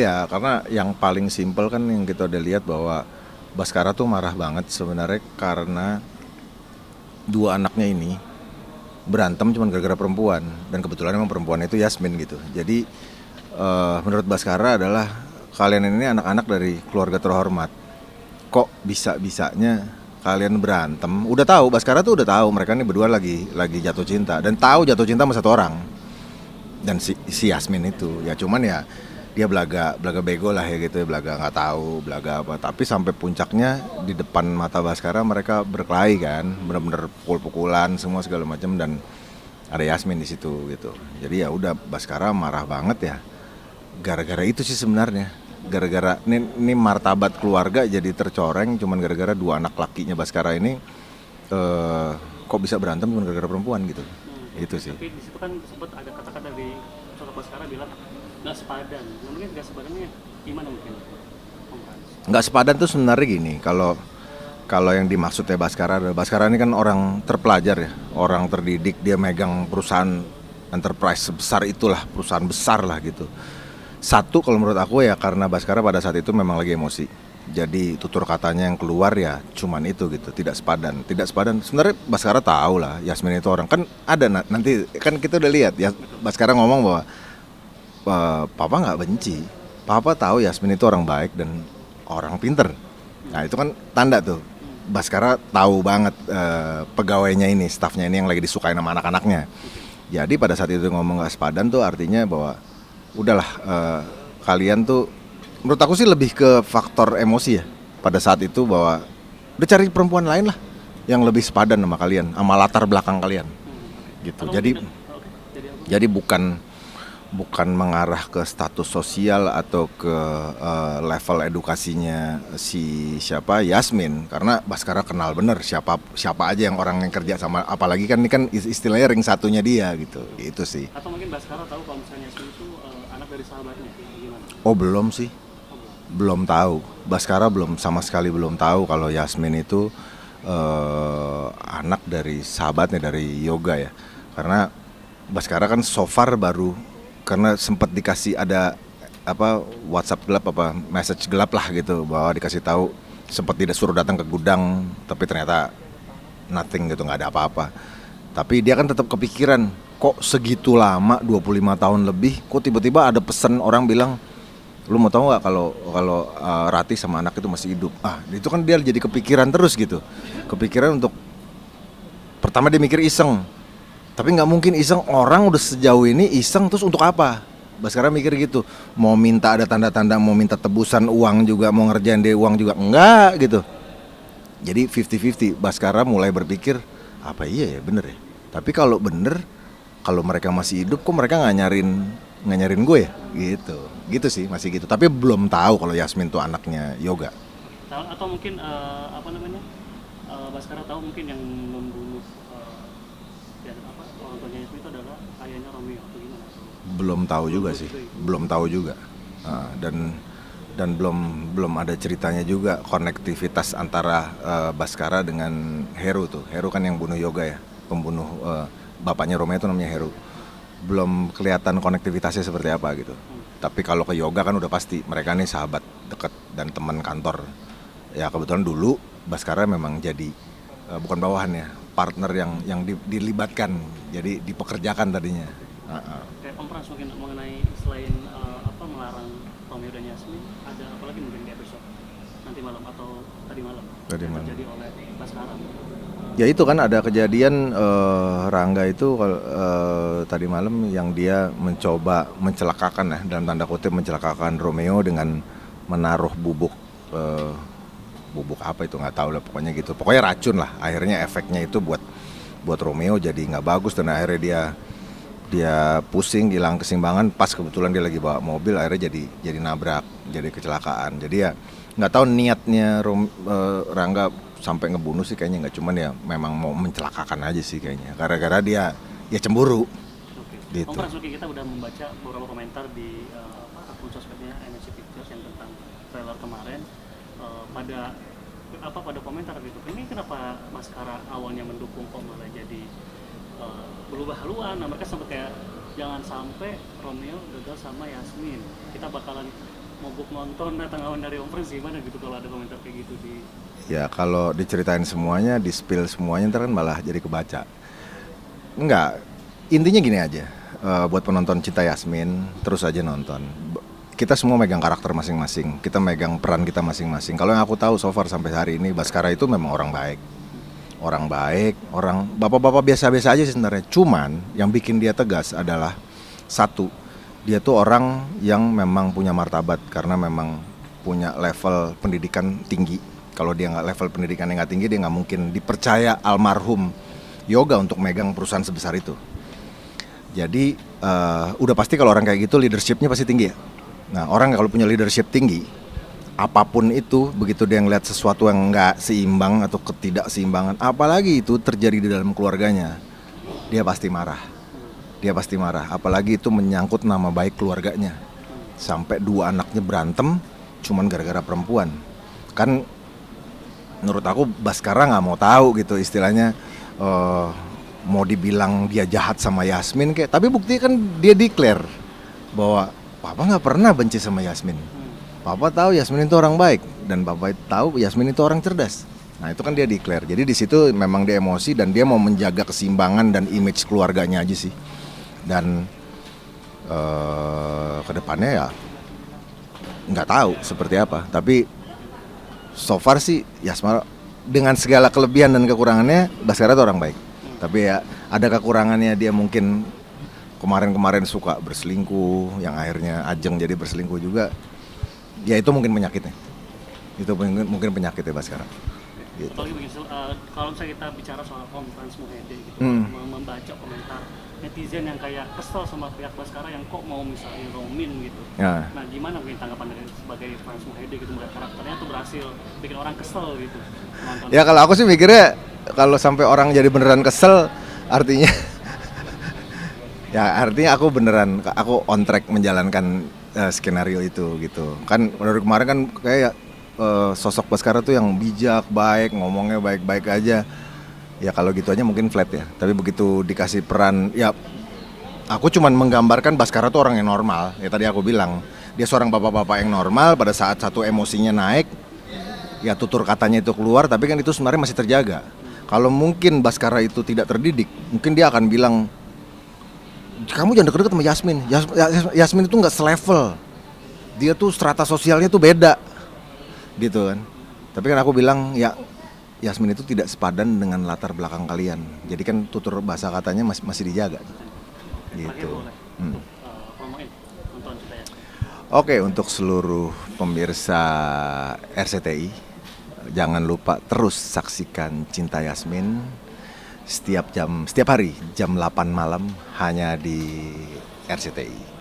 Iya, karena yang paling simpel kan yang kita udah lihat bahwa Baskara tuh marah banget sebenarnya karena dua anaknya ini berantem cuma gara-gara perempuan, dan kebetulan emang perempuan itu Yasmin gitu. Jadi menurut Baskara adalah kalian ini anak-anak dari keluarga terhormat, kok bisa-bisanya kalian berantem. Udah tahu, Baskara tuh udah tahu mereka ini berdua lagi jatuh cinta, dan tahu jatuh cinta sama satu orang, dan si Yasmin itu ya, cuman ya dia belaga belaga bego lah ya gitu ya, belaga nggak tahu belaga apa. Tapi sampai puncaknya di depan mata Baskara mereka berkelahi kan, bener-bener pukul-pukulan semua segala macam, dan ada Yasmin di situ gitu. Jadi ya udah, Baskara marah banget ya gara-gara itu sih sebenarnya. Gara-gara ini martabat keluarga jadi tercoreng cuman gara-gara dua anak lakinya Baskara ini kok bisa berantem cuma gara-gara perempuan gitu. Itu sih. Tapi di situ kan sempat ada kata-kata dari Soto Baskara bilang nggak sepadan. Nah, mungkin nggak sepadannya gimana mungkin? Om Frans? Nggak sepadan tuh sebenarnya gini, kalau yang dimaksud ya Baskara ini kan orang terpelajar ya, orang terdidik, dia megang perusahaan enterprise sebesar itulah, perusahaan besar lah gitu. Satu, kalau menurut aku ya karena Baskara pada saat itu memang lagi emosi. Jadi tutur katanya yang keluar ya cuman itu gitu, tidak sepadan. Tidak sepadan. Sebenarnya Baskara tahu lah Yasmin itu orang, kan ada nanti kan kita udah lihat ya, Baskara ngomong bahwa Papa nggak benci. Papa tahu Yasmin itu orang baik dan orang pinter. Nah itu kan tanda tuh Baskara tahu banget pegawainya ini, stafnya ini yang lagi disukai sama anak-anaknya. Jadi pada saat itu ngomong nggak sepadan tuh artinya bahwa udahlah, kalian tuh, menurut aku sih lebih ke faktor emosi ya pada saat itu, bahwa udah cari perempuan lain lah yang lebih sepadan sama kalian, sama latar belakang kalian gitu. Atau Jadi mungkin, oke, jadi apa? jadi bukan mengarah ke status sosial atau ke level edukasinya si siapa Yasmin, karena Baskara kenal bener siapa aja yang orang yang kerja sama, apalagi kan ini kan istilahnya ring satunya dia gitu. Itu sih. Atau mungkin Baskara tahu kalau misalnya Yasmin itu anak dari sahabatnya, gimana? Oh belum sih, Oh, belum. belum tahu. Baskara belum, sama sekali belum tahu kalau Yasmin itu anak dari sahabatnya, dari Yoga ya. Karena Baskara kan so far baru, karena sempat dikasih ada apa WhatsApp gelap, apa message gelap lah gitu, bahwa dikasih tahu sempat tidak suruh datang ke gudang, tapi ternyata nothing gitu, nggak ada apa-apa. Tapi dia kan tetap kepikiran, kok segitu lama 25 tahun lebih, kok tiba-tiba ada pesan orang bilang, lu mau tahu nggak kalau Ratih sama anak itu masih hidup. Itu kan dia jadi kepikiran terus gitu, kepikiran untuk, pertama dia mikir iseng, tapi nggak mungkin iseng, orang udah sejauh ini iseng terus untuk apa. Baskara mikir gitu, mau minta ada tanda-tanda, mau minta tebusan uang juga, mau ngerjain dia uang juga enggak gitu. Jadi 50-50, Baskara mulai berpikir, apa iya ya bener ya, tapi kalau bener, kalau mereka masih hidup kok mereka nggak nyariin gue ya gitu sih, masih gitu. Tapi belum tahu kalau Yasmin tuh anaknya Yoga. Atau mungkin apa namanya? Baskara tahu mungkin yang membunuh ya, apa orang tuanya Yasmin itu adalah ayahnya Romeo atau gimana? Belum tahu juga sih, belum tahu juga. Dan belum ada ceritanya juga, konektivitas antara Baskara dengan Heru tuh. Heru kan yang bunuh Yoga ya, pembunuh bapaknya Romeo itu namanya Heru. Belum kelihatan konektivitasnya seperti apa gitu. Tapi kalau ke Yoga kan udah pasti mereka nih sahabat dekat dan teman kantor. Ya kebetulan dulu Baskara memang jadi bukan bawahan ya, partner yang dilibatkan, jadi dipekerjakan tadinya. Kayak Om Frans mungkin mengenai selain apa melarang Romeo dan Yasmin, ada apa lagi mungkin di episode nanti malam atau tadi malam Tadi yang malam. terjadi oleh Baskara? Ya itu kan ada kejadian Rangga itu tadi malam yang dia mencoba mencelakakan ya, dalam tanda kutip mencelakakan Romeo dengan menaruh bubuk apa itu nggak tahu lah, pokoknya gitu, pokoknya racun lah. Akhirnya efeknya itu buat Romeo jadi nggak bagus, dan akhirnya dia pusing, hilang keseimbangan, pas kebetulan dia lagi bawa mobil, akhirnya jadi nabrak, jadi kecelakaan. Jadi ya nggak tahu niatnya Rangga sampai ngebunuh sih kayaknya nggak, cuman ya memang mau mencelakakan aja sih kayaknya, gara-gara dia ya cemburu Oke. gitu. Om Frans mungkin kita udah membaca beberapa komentar di akun sosmednya MNC Pictures yang tentang trailer kemarin, pada komentar gitu. Ini kenapa Baskara awalnya mendukung kok malah jadi berubah haluan. Nah, mereka sempat kayak jangan sampai Romeo gagal sama Yasmin, kita bakalan mogok nonton tanggapan dari Om Frans gimana gitu kalau ada komentar kayak gitu di Ya kalau diceritain semuanya, di spill semuanya ntar kan malah jadi kebaca. Enggak, intinya gini aja. Buat penonton Cinta Yasmin, terus aja nonton. Kita semua megang karakter masing-masing, kita megang peran kita masing-masing. Kalau yang aku tahu so far sampai hari ini, Baskara itu memang orang baik. Orang baik, orang bapak-bapak biasa-biasa aja sih sebenarnya. Cuman yang bikin dia tegas adalah satu, dia tuh orang yang memang punya martabat karena memang punya level pendidikan tinggi. Kalau dia nggak level pendidikannya nggak tinggi, dia nggak mungkin dipercaya almarhum Yoga untuk megang perusahaan sebesar itu. Jadi udah pasti kalau orang kayak gitu leadershipnya pasti tinggi ya. Nah orang kalau punya leadership tinggi, apapun itu, begitu dia ngeliat sesuatu yang nggak seimbang atau ketidakseimbangan, apalagi itu terjadi di dalam keluarganya, dia pasti marah. Dia pasti marah, apalagi itu menyangkut nama baik keluarganya. Sampai 2 anaknya berantem cuman gara-gara perempuan. Kan menurut aku Baskara nggak mau tahu gitu istilahnya, mau dibilang dia jahat sama Yasmin kayak, tapi buktinya kan dia declare bahwa Papa nggak pernah benci sama Yasmin. Papa tahu Yasmin itu orang baik dan Papa tahu Yasmin itu orang cerdas. Nah itu kan dia declare. Jadi di situ memang dia emosi dan dia mau menjaga keseimbangan dan image keluarganya aja sih. Dan kedepannya ya nggak tahu seperti apa. Tapi so far sih Yasmin dengan segala kelebihan dan kekurangannya, Baskara itu orang baik. Tapi ya ada kekurangannya, dia mungkin kemarin-kemarin suka berselingkuh, yang akhirnya Ajeng jadi berselingkuh juga. Ya itu mungkin penyakitnya. Itu mungkin penyakitnya Baskara. Gitu. apalagi begini, kalau misalnya kita bicara soal Om Frans Muhede gitu, membaca komentar netizen yang kayak kesel sama pihak Baskara yang kok mau misalnya Romin gitu. Ya. Nah gimana mungkin tanggapan dari sebagai Frans Muhede gitu, melihat karakternya tuh berhasil bikin orang kesel gitu nonton. Ya kalau aku sih mikirnya kalau sampai orang jadi beneran kesel, artinya ya artinya aku on track menjalankan skenario itu gitu. Kan dari kemarin kan kayak sosok Baskara tuh yang bijak, baik, ngomongnya baik-baik aja. Ya kalau gitu aja mungkin flat ya. Tapi begitu dikasih peran, ya aku cuman menggambarkan Baskara tuh orang yang normal. Ya tadi aku bilang, dia seorang bapak-bapak yang normal. Pada saat satu emosinya naik, ya tutur katanya itu keluar. Tapi kan itu sebenarnya masih terjaga. Kalau mungkin Baskara itu tidak terdidik, mungkin dia akan bilang, kamu jangan deket-deket sama Yasmin. Yasmin itu nggak selevel. Dia tuh strata sosialnya tuh beda, gitu kan. Tapi kan aku bilang ya Yasmin itu tidak sepadan dengan latar belakang kalian. Jadi kan tutur bahasa katanya masih dijaga. Terakhir Gitu. boleh untuk promoin nonton Cinta Yasmin. Oke, untuk seluruh pemirsa RCTI, jangan lupa terus saksikan Cinta Yasmin setiap hari jam 8 malam hanya di RCTI.